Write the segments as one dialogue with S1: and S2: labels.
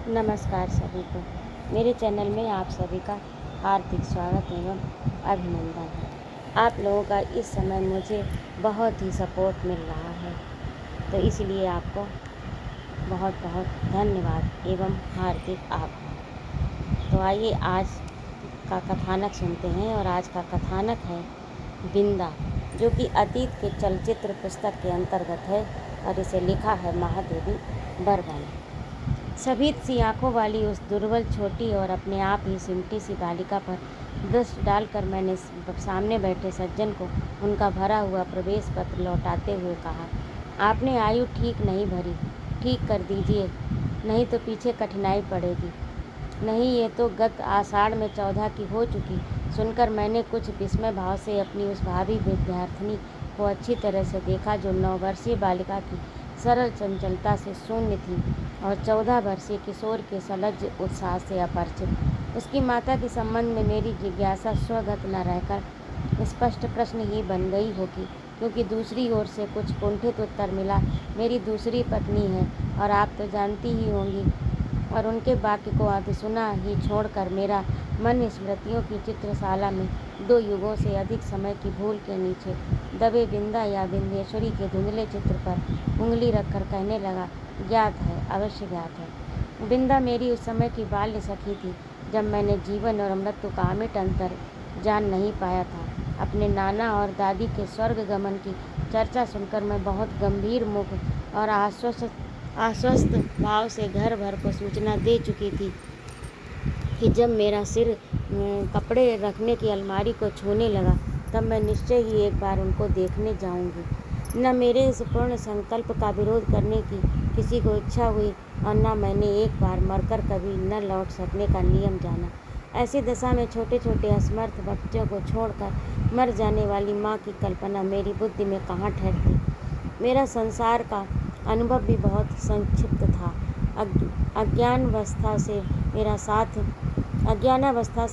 S1: नमस्कार सभी को। मेरे चैनल में आप सभी का हार्दिक स्वागत एवं अभिनंदन है। आप लोगों का इस समय मुझे बहुत ही सपोर्ट मिल रहा है, तो इसलिए आपको बहुत बहुत धन्यवाद एवं हार्दिक आभार। तो आइए आज का कथानक सुनते हैं। और आज का कथानक है बिंदा, जो कि अतीत के चलचित्र पुस्तक के अंतर्गत है और इसे लिखा है महादेवी बर्मन। सभी सी आँखों वाली उस दुर्बल, छोटी और अपने आप ही सिमटी सी बालिका पर दृष्टि डालकर मैंने सामने बैठे सज्जन को उनका भरा हुआ प्रवेश पत्र लौटाते हुए कहा, आपने आयु ठीक नहीं भरी, ठीक कर दीजिए, नहीं तो पीछे कठिनाई पड़ेगी। नहीं, ये तो गत आषाढ़ में 14 की हो चुकी। सुनकर मैंने कुछ विस्मय भाव से अपनी उस भावी विद्यार्थिनी को अच्छी तरह से देखा, जो 9 वर्षीय बालिका की सरल चंचलता से शून्य थी और 14 वर्षीय किशोर के सलज्ज उत्साह से अपरिचित। उसकी माता के संबंध में मेरी जिज्ञासा स्वगत न रहकर स्पष्ट प्रश्न ही बन गई होगी, क्योंकि दूसरी ओर से कुछ कुंठित उत्तर मिला। मेरी दूसरी पत्नी है और आप तो जानती ही होंगी। और उनके वाक्य को अधसुना ही छोड़कर मेरा मन स्मृतियों की चित्रशाला में 2 युगों से अधिक समय की भूल के नीचे दबे बिंदा या बिंदेश्वरी के धुंधले चित्र पर उंगली रखकर कहने लगा, ज्ञात है, अवश्य ज्ञात है। बिंदा मेरी उस समय की बाल्य सखी थी, जब मैंने जीवन और मृत्यु का अमिट अंतर जान नहीं पाया था। अपने नाना और दादी के स्वर्ग गमन की चर्चा सुनकर मैं बहुत गंभीर मुख और आश्वस्त भाव से घर भर को सूचना दे चुकी थी कि जब मेरा सिर कपड़े रखने की अलमारी को छूने लगा, तब मैं निश्चय ही एक बार उनको देखने जाऊंगी। न मेरे इस पूर्ण संकल्प का विरोध करने की किसी को इच्छा हुई और न मैंने एक बार मरकर कभी न लौट सकने का नियम जाना। ऐसी दशा में छोटे छोटे असमर्थ बच्चों को छोड़कर मर जाने वाली माँ की कल्पना मेरी बुद्धि में कहाँ ठहरती। मेरा संसार का अनुभव भी बहुत संक्षिप्त था। अज्ञानावस्था से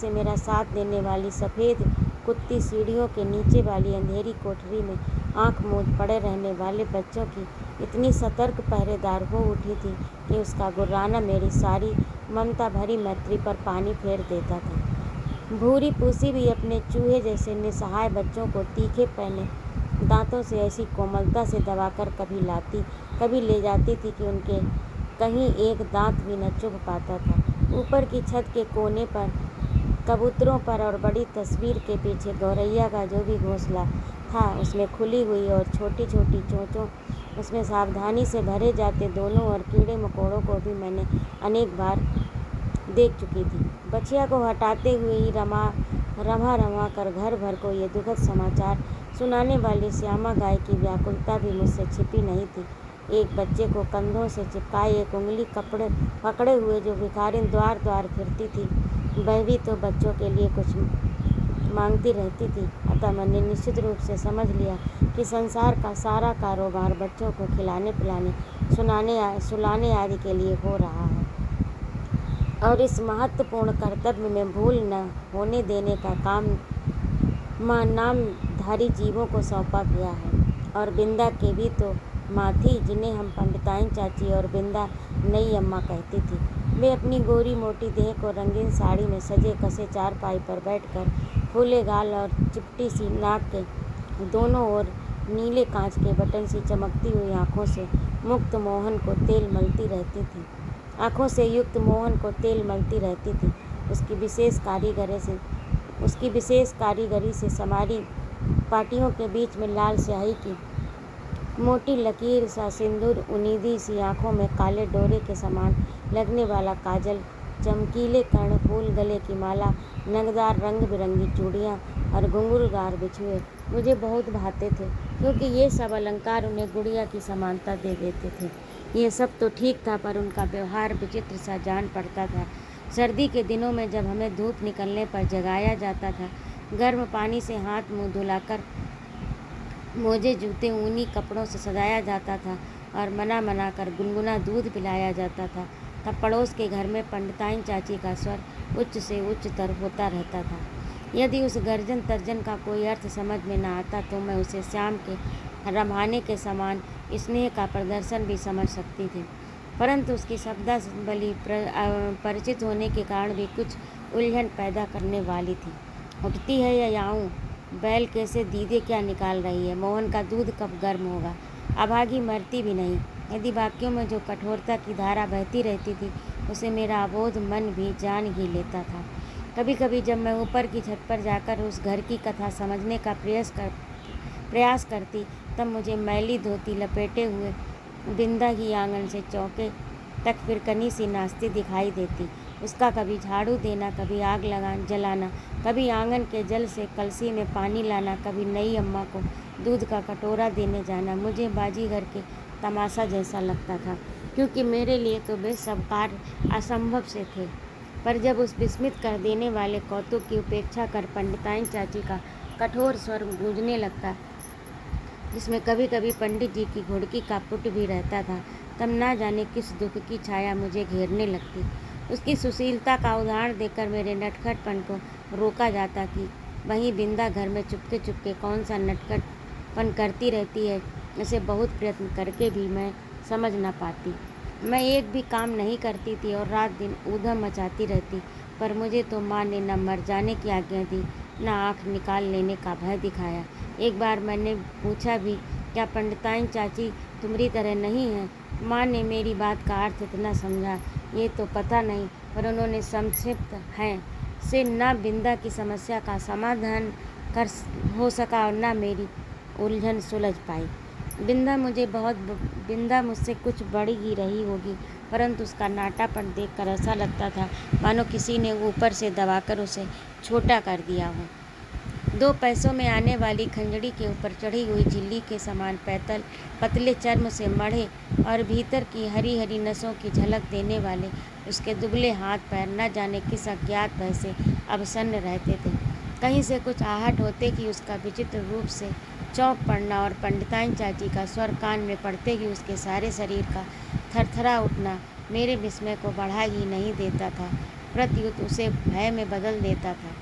S1: मेरा साथ देने वाली सफ़ेद कुत्ती सीढ़ियों के नीचे वाली अंधेरी कोठरी में आंख मूंद पड़े रहने वाले बच्चों की इतनी सतर्क पहरेदार हो उठी थी कि उसका गुर्राना मेरी सारी ममता भरी मैत्री पर पानी फेर देता था। भूरी पूसी भी अपने चूहे जैसे निसहाय बच्चों को तीखे पहने दांतों से ऐसी कोमलता से दबाकर कभी ले जाती थी कि उनके कहीं एक दांत भी न चुभ पाता था। ऊपर की छत के कोने पर कबूतरों पर और बड़ी तस्वीर के पीछे गौरैया का जो भी घोंसला था, उसमें खुली हुई और छोटी छोटी चोंचों उसमें सावधानी से भरे जाते दोनों और कीड़े मकोड़ों को भी मैंने अनेक बार देख चुकी थी। बछिया को हटाते हुए ही रमा कर घर भर को ये दुखद समाचार सुनाने वाली श्यामा गाय की व्याकुलता भी मुझसे छिपी नहीं थी। एक बच्चे को कंधों से चिपकाए एक उंगली पकड़े हुए जो भिखारिन द्वार द्वार फिरती थी, वह भी तो बच्चों के लिए कुछ मांगती रहती थी। अतः मैंने निश्चित रूप से समझ लिया कि संसार का सारा कारोबार बच्चों को खिलाने पिलाने सुलाने आदि के लिए हो रहा है, और इस महत्वपूर्ण कर्तव्य में भूल न होने देने का काम नामधारी जीवों को सौंपा गया है। और बिंदा के भी तो माँ थी, जिन्हें हम पंडिताइन चाची और बिंदा नई अम्मा कहती थी। वे अपनी गोरी मोटी देह को रंगीन साड़ी में सजे कसे चारपाई पर बैठकर फूले गाल और चिपटी सी नाक के दोनों ओर नीले कांच के बटन सी चमकती हुई आँखों से युक्त मोहन को तेल मलती रहती थी। उसकी विशेष कारीगरी से समारी पाटियों के बीच में लाल स्याही की मोटी लकीर सा सिंदूर, उनीदी सी आँखों में काले डोरे के समान लगने वाला काजल, चमकीले कर्णफूल, गले की माला, नगदार रंग बिरंगी चूड़ियाँ और घुंघरूदार बिछुए मुझे बहुत भाते थे, क्योंकि ये सब अलंकार उन्हें गुड़िया की समानता दे देते थे। ये सब तो ठीक था, पर उनका व्यवहार विचित्र सा जान पड़ता था। सर्दी के दिनों में जब हमें धूप निकलने पर जगाया जाता था, गर्म पानी से हाथ मुँह धुलाकर मोजे जूते ऊनी कपड़ों से सजाया जाता था और मना कर गुनगुना दूध पिलाया जाता था, तब पड़ोस के घर में पंडिताइन चाची का स्वर उच्च से उच्चतर होता रहता था। यदि उस गर्जन तर्जन का कोई अर्थ समझ में न आता, तो मैं उसे श्याम के रम्हाने के समान स्नेह का प्रदर्शन भी समझ सकती थी। परंतु उसकी शब्दावली परिचित होने के कारण भी कुछ उलझन पैदा करने वाली थी। उठती है या आऊँ? बैल कैसे दीदे क्या निकाल रही है? मोहन का दूध कब गर्म होगा? अभागी मरती भी नहीं। यदि वाक्यों में जो कठोरता की धारा बहती रहती थी उसे मेरा अबोध मन भी जान ही लेता था। कभी कभी जब मैं ऊपर की छत पर जाकर उस घर की कथा समझने का प्रयास करती तब मुझे मैली धोती लपेटे हुए बिंदा ही आंगन से चौके तक फिरकनी सी नाचती दिखाई देती। उसका कभी झाड़ू देना, कभी आग जलाना, कभी आंगन के जल से कलसी में पानी लाना, कभी नई अम्मा को दूध का कटोरा देने जाना मुझे बाजीगर के तमाशा जैसा लगता था, क्योंकि मेरे लिए तो वे सब कार्य असंभव से थे। पर जब उस विस्मित कर देने वाले कौतुक की उपेक्षा कर पंडिताइन चाची का कठोर स्वर गूंजने लगता, जिसमें कभी कभी पंडित जी की घुड़की का पुट भी रहता था, तब ना जाने किस दुख की छाया मुझे घेरने लगती। उसकी सुशीलता का उदाहरण देकर मेरे नटखटपन को रोका जाता कि वहीं बिंदा घर में चुपके चुपके कौन सा नटखटपन करती रहती है, इसे बहुत प्रयत्न करके भी मैं समझ ना पाती। मैं एक भी काम नहीं करती थी और रात दिन ऊधम मचाती रहती, पर मुझे तो माँ ने न मर जाने की आज्ञा दी, न आँख निकाल लेने का भय दिखाया। एक बार मैंने पूछा भी, क्या पंडिताइन चाची तुम्हारी तरह नहीं है? माँ ने मेरी बात का अर्थ इतना समझा ये तो पता नहीं, पर उन्होंने संक्षिप्त हैं से न बिंदा की समस्या का समाधान कर हो सका और न मेरी उलझन सुलझ पाई। बिंदा मुझसे कुछ बड़ी ही रही होगी, परंतु उसका नाटापन देखकर ऐसा लगता था मानो किसी ने ऊपर से दबाकर उसे छोटा कर दिया हो। 2 पैसों में आने वाली खंजड़ी के ऊपर चढ़ी हुई झिल्ली के समान पतले चर्म से मढ़े और भीतर की हरी हरी नसों की झलक देने वाले उसके दुबले हाथ पैर न जाने किस अज्ञात भय से अवसन्न रहते थे। कहीं से कुछ आहट होते कि उसका विचित्र रूप से चौंक पड़ना और पंडिताइन चाची का स्वर कान में पड़ते ही उसके सारे शरीर का थरथरा उठना मेरे विस्मय को बढ़ा ही नहीं देता था, प्रत्युत उसे भय में बदल देता था।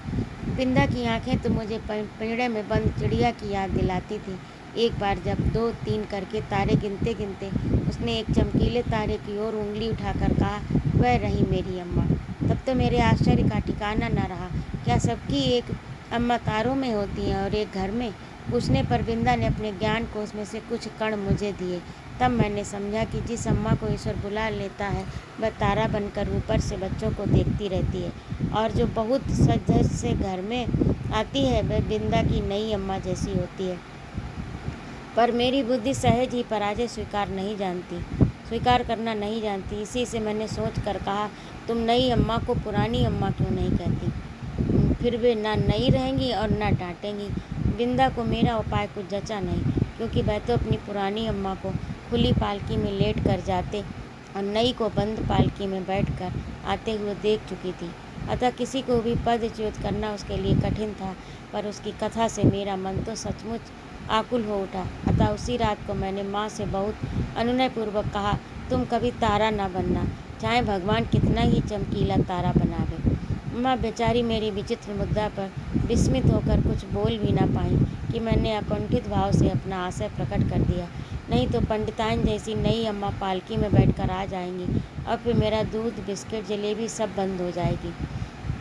S1: बिंदा की आंखें तो मुझे पिंजड़े में बंद चिड़िया की याद दिलाती थी। एक बार जब 2-3 करके तारे गिनते गिनते उसने एक चमकीले तारे की ओर उंगली उठाकर कहा, वह रही मेरी अम्मा। तब तो मेरे आश्चर्य का ठिकाना न रहा। क्या सबकी एक अम्मा तारों में होती हैं और एक घर में? पूछने पर बिंदा ने अपने ज्ञान कोष में से कुछ कण मुझे दिए। तब मैंने समझा कि जिस अम्मा को ईश्वर बुला लेता है वह तारा बनकर ऊपर से बच्चों को देखती रहती है, और जो बहुत सज से घर में आती है वह बिंदा की नई अम्मा जैसी होती है। पर मेरी बुद्धि सहज ही पराजय स्वीकार करना नहीं जानती। इसी से मैंने सोच कर कहा, तुम नई अम्मा को पुरानी अम्मा क्यों नहीं कहती? फिर वे ना नई रहेंगी और ना डांटेंगी। बिंदा को मेरा उपाय कुछ जचा नहीं, क्योंकि वह तो अपनी पुरानी अम्मा को खुली पालकी में लेट कर जाते और नई को बंद पालकी में बैठकर आते हुए देख चुकी थी। अतः किसी को भी पदच्युत करना उसके लिए कठिन था। पर उसकी कथा से मेरा मन तो सचमुच आकुल हो उठा। अतः उसी रात को मैंने माँ से बहुत अनुनयपूर्वक कहा, तुम कभी तारा न बनना, चाहे भगवान कितना ही चमकीला तारा बनावे। माँ बेचारी मेरी विचित्र मुद्दा पर विस्मित होकर कुछ बोल भी ना पाई कि मैंने अकुंठित भाव से अपना आशय प्रकट कर दिया। नहीं तो पंडिताइन जैसी नई अम्मा पालकी में बैठकर आ जाएंगी और फिर मेरा दूध, बिस्किट, जलेबी सब बंद हो जाएगी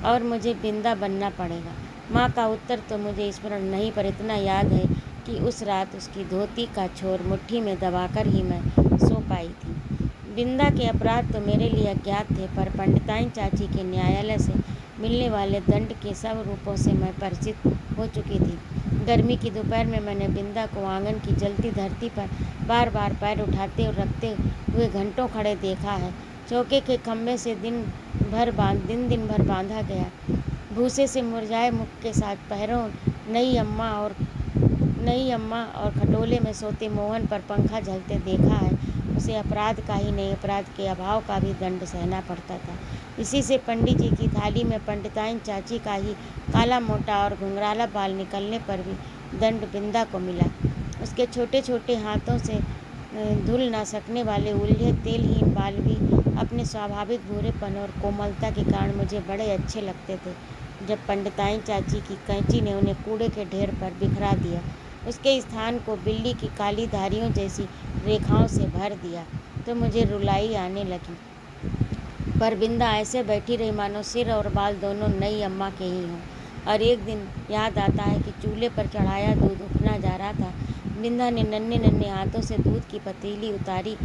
S1: और मुझे बिंदा बनना पड़ेगा। माँ का उत्तर तो मुझे स्मरण नहीं, पर इतना याद है कि उस रात उसकी धोती का छोर मुट्ठी में दबाकर ही मैं सो पाई थी। बिंदा के अपराध तो मेरे लिए अज्ञात थे, पर पंडिताइन चाची के न्यायालय से मिलने वाले दंड के सब रूपों से मैं परिचित हो चुकी थी। गर्मी की दोपहर में मैंने बिंदा को आंगन की जलती धरती पर बार बार पैर उठाते और रखते हुए घंटों खड़े देखा है। चौके के खम्भे से दिन दिन भर बांधा गया भूसे से मुरझाए मुख के साथ पैरों नई अम्मा और खटोले में सोते मोहन पर पंखा झलते देखा है। उसे अपराध का ही नहीं, अपराध के अभाव का भी दंड सहना पड़ता था। इसी से पंडित जी की थाली में पंडिताइन चाची का ही काला मोटा और घुंघराला बाल निकलने पर भी दंड बिंदा को मिला। उसके छोटे छोटे हाथों से धुल ना सकने वाले उलझे तेलहीन बाल भी अपने स्वाभाविक भूरेपन और कोमलता के कारण मुझे बड़े अच्छे लगते थे। जब पंडिताइन चाची की कैंची ने उन्हें कूड़े के ढेर पर बिखरा दिया, उसके स्थान को बिल्ली की काली धारियों जैसी रेखाओं से भर दिया, तो मुझे रुलाई आने लगी। पर बिंदा ऐसे बैठी रही मानो सिर और बाल दोनों नई अम्मा के ही हों। और एक दिन याद आता है कि चूल्हे पर चढ़ाया दूध उठना जा रहा था। बिंदा ने नन्हे नन्हे हाथों से दूध की पतीली उतारी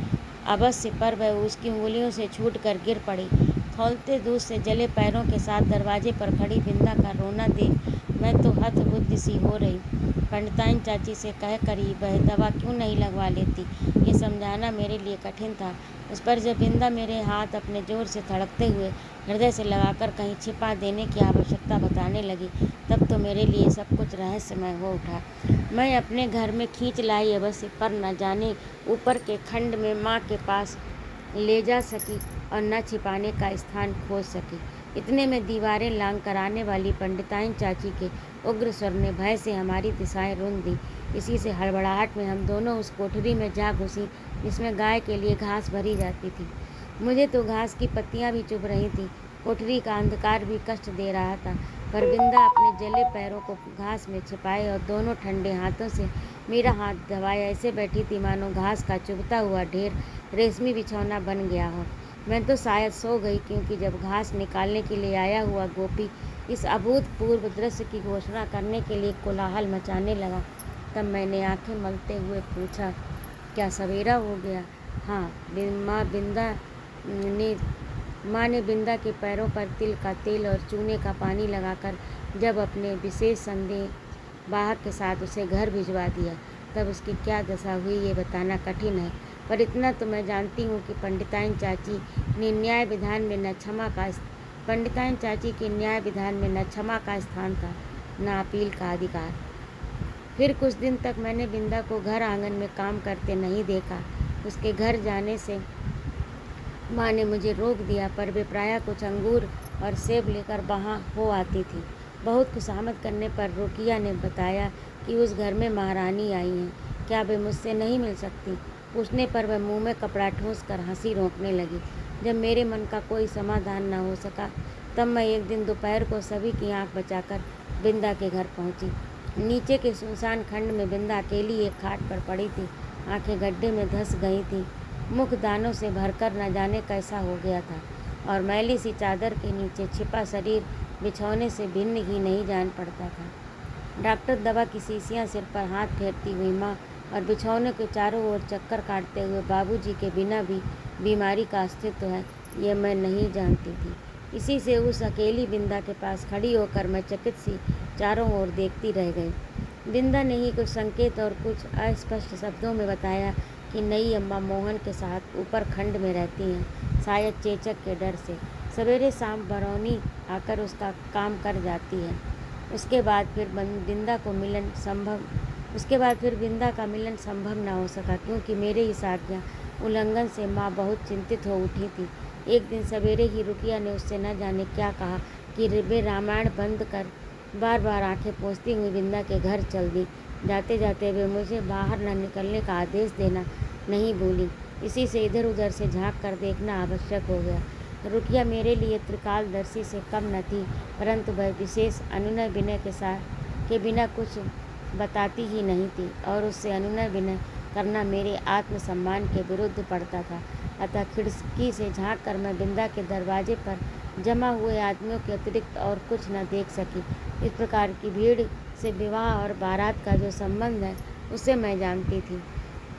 S1: अवश्य, पर वह उसकी उंगलियों से छूट कर गिर पड़ी। खौलते दूध से जले पैरों के साथ दरवाजे पर खड़ी बिंदा का रोना देख मैं तो हतबुद्ध सी हो रही। पंडिताइन चाची से कह कर ही वह दवा क्यों नहीं लगवा लेती, ये समझाना मेरे लिए कठिन था। उस पर जब बिंदा मेरे हाथ अपने जोर से धड़कते हुए हृदय से लगाकर कहीं छिपा देने की आवश्यकता बताने लगी, तब तो मेरे लिए सब कुछ रहस्यमय हो उठा। मैं अपने घर में खींच लाई अवश्य, पर न जाने ऊपर के खंड में माँ के पास ले जा सकी और न छिपाने का स्थान खोज सकी। इतने में दीवारें लांग कर आने वाली पंडिताइन चाची के उग्र स्वर ने भय से हमारी दिशाएं रूंध दी। इसी से हड़बड़ाहट में हम दोनों उस कोठरी में जा घुसी जिसमें गाय के लिए घास भरी जाती थी। मुझे तो घास की पत्तियां भी चुभ रही थीं। कोठरी का अंधकार भी कष्ट दे रहा था, पर बिंदा अपने जले पैरों को घास में छिपाए और दोनों ठंडे हाथों से मेरा हाथ दबाए ऐसे बैठी थी मानो घास का चुभता हुआ ढेर रेशमी बिछौना बन गया हो। मैं तो शायद सो गई, क्योंकि जब घास निकालने के लिए आया हुआ गोपी इस अभूतपूर्व दृश्य की घोषणा करने के लिए कोलाहल मचाने लगा, तब मैंने आंखें मलते हुए पूछा, क्या सवेरा हो गया? हाँ। माँ ने बिंदा के पैरों पर तिल का तेल और चूने का पानी लगाकर जब अपने विशेष संदेह वाहक के साथ उसे घर भिजवा दिया, तब उसकी क्या दशा हुई ये बताना कठिन है। पर इतना तो मैं जानती हूँ कि पंडिताइन चाची के न्याय विधान में न क्षमा का स्थान था, न अपील का अधिकार। फिर कुछ दिन तक मैंने बिंदा को घर आंगन में काम करते नहीं देखा। उसके घर जाने से माँ ने मुझे रोक दिया, पर वे प्रायः कुछ अंगूर और सेब लेकर वहाँ हो आती थी। बहुत खुशामद करने पर रुकिया ने बताया कि उस घर में महारानी आई हैं, क्या वे मुझसे नहीं मिल सकती? पूछने पर वह मुंह में कपड़ा ठूंस कर हंसी रोकने लगी। जब मेरे मन का कोई समाधान न हो सका, तब मैं एक दिन दोपहर को सभी की आंख बचाकर बिंदा के घर पहुंची। नीचे के सुनसान खंड में बिंदा अकेली एक खाट पर पड़ी थी। आंखें गड्ढे में धंस गई थीं, मुख दानों से भरकर न जाने कैसा हो गया था, और मैली सी चादर के नीचे छिपा शरीर बिछौने से भिन्न ही नहीं जान पड़ता था। डॉक्टर दवा की शीशियाँ सिर पर हाथ फेरती हुई माँ और बिछौने के चारों ओर चक्कर काटते हुए बाबूजी के बिना भी बीमारी का अस्तित्व है, ये मैं नहीं जानती थी। इसी से उस अकेली बिंदा के पास खड़ी होकर मैं चकित सी चारों ओर देखती रह गई। बिंदा ने ही कुछ संकेत और कुछ अस्पष्ट शब्दों में बताया कि नई अम्मा मोहन के साथ ऊपर खंड में रहती हैं, शायद चेचक के डर से। सवेरे शाम बरौनी आकर उसका काम कर जाती है। उसके बाद फिर बिंदा का मिलन संभव न हो सका, क्योंकि मेरे इस आज्ञा उल्लंघन से माँ बहुत चिंतित हो उठी थी। एक दिन सवेरे ही रुकिया ने उससे न जाने क्या कहा कि वे रामायण बंद कर बार बार आंखें पोंछती हुई बिंदा के घर चल दी। जाते जाते वे मुझे बाहर न निकलने का आदेश देना नहीं भूली। इसी से इधर उधर से झांक कर देखना आवश्यक हो गया। रुकिया मेरे लिए त्रिकालदर्शी से कम न थी, परंतु वह विशेष अनुनय विनय के बिना कुछ बताती ही नहीं थी, और उससे अनुनय विनय करना मेरे आत्मसम्मान के विरुद्ध पड़ता था। अतः खिड़की से झांक कर मैं बिंदा के दरवाजे पर जमा हुए आदमियों के अतिरिक्त और कुछ न देख सकी। इस प्रकार की भीड़ से विवाह और बारात का जो संबंध है उसे मैं जानती थी।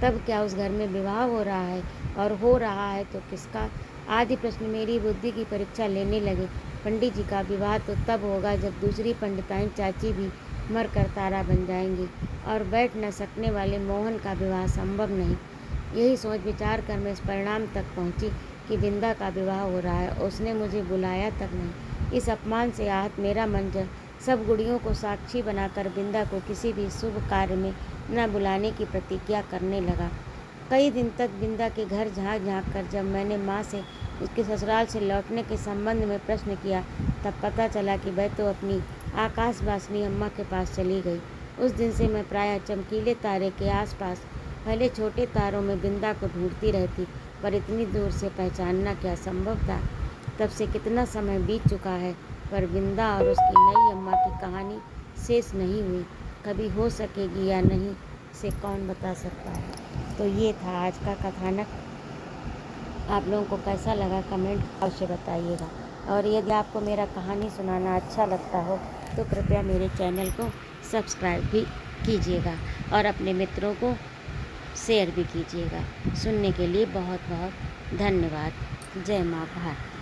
S1: तब क्या उस घर में विवाह हो रहा है, और हो रहा है तो किसका? आदि प्रश्न मेरी बुद्धि की परीक्षा लेने लगे। पंडित जी का विवाह तो तब होगा जब दूसरी पंडिताइन चाची भी मर कर तारा बन जाएंगी, और बैठ न सकने वाले मोहन का विवाह संभव नहीं। यही सोच विचार कर मैं इस परिणाम तक पहुंची कि बिंदा का विवाह हो रहा है, उसने मुझे बुलाया तक नहीं। इस अपमान से आहत मेरा मन सब गुड़ियों को साक्षी बनाकर बिंदा को किसी भी शुभ कार्य में न बुलाने की प्रतिज्ञा करने लगा। कई दिन तक बिंदा के घर झाँक झाँक कर जब मैंने माँ से उसके ससुराल से लौटने के संबंध में प्रश्न किया, तब पता चला कि वह तो अपनी आकाशवासिनी अम्मा के पास चली गई। उस दिन से मैं प्रायः चमकीले तारे के आसपास फैले छोटे तारों में बिंदा को ढूंढती रहती, पर इतनी दूर से पहचानना क्या संभव था। तब से कितना समय बीत चुका है, पर बिंदा और उसकी नई अम्मा की कहानी शेष नहीं हुई। कभी हो सकेगी या नहीं, इसे कौन बता सकता है। तो ये था आज का कथानक। आप लोगों को कैसा लगा कमेंट अवश्य बताइएगा। और यदि आपको मेरा कहानी सुनाना अच्छा लगता हो तो कृपया मेरे चैनल को सब्सक्राइब भी कीजिएगा और अपने मित्रों को शेयर भी कीजिएगा। सुनने के लिए बहुत बहुत धन्यवाद। जय माँ भारती।